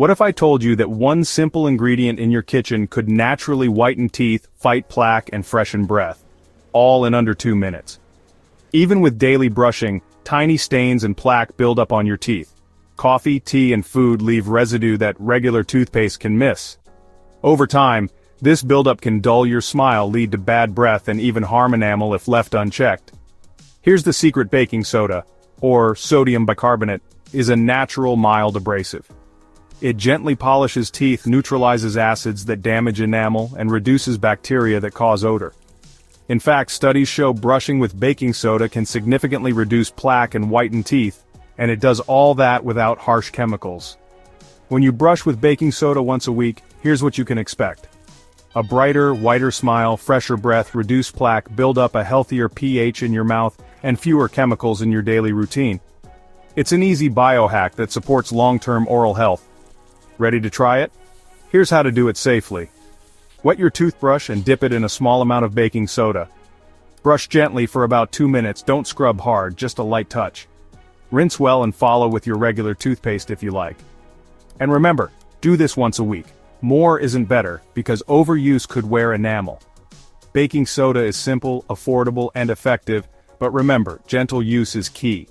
What if I told you that one simple ingredient in your kitchen could naturally whiten teeth, fight plaque, and freshen breath, all in under 2 minutes? Even with daily brushing, tiny stains and plaque build up on your teeth. Coffee, tea, and food leave residue that regular toothpaste can miss. Over time, this buildup can dull your smile, lead to bad breath, and even harm enamel if left unchecked. Here's the secret: baking soda, or sodium bicarbonate, is a natural mild abrasive. It gently polishes teeth, neutralizes acids that damage enamel, and reduces bacteria that cause odor. In fact, studies show brushing with baking soda can significantly reduce plaque and whiten teeth, and it does all that without harsh chemicals. When you brush with baking soda once a week, here's what you can expect: a brighter, whiter smile, fresher breath, reduced plaque, build up a healthier pH in your mouth, and fewer chemicals in your daily routine. It's an easy biohack that supports long-term oral health. Ready to try it? Here's how to do it safely. Wet your toothbrush and dip it in a small amount of baking soda. Brush gently for about 2 minutes, don't scrub hard, just a light touch. Rinse well and follow with your regular toothpaste if you like. And remember, do this once a week. More isn't better, because overuse could wear enamel. Baking soda is simple, affordable, and effective, but remember, gentle use is key.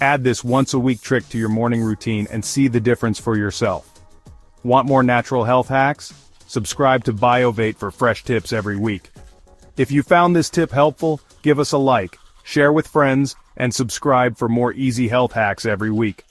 Add this once-a-week trick to your morning routine and see the difference for yourself. Want more natural health hacks? Subscribe to Biovate for fresh tips every week. If you found this tip helpful, give us a like, share with friends, and subscribe for more easy health hacks every week.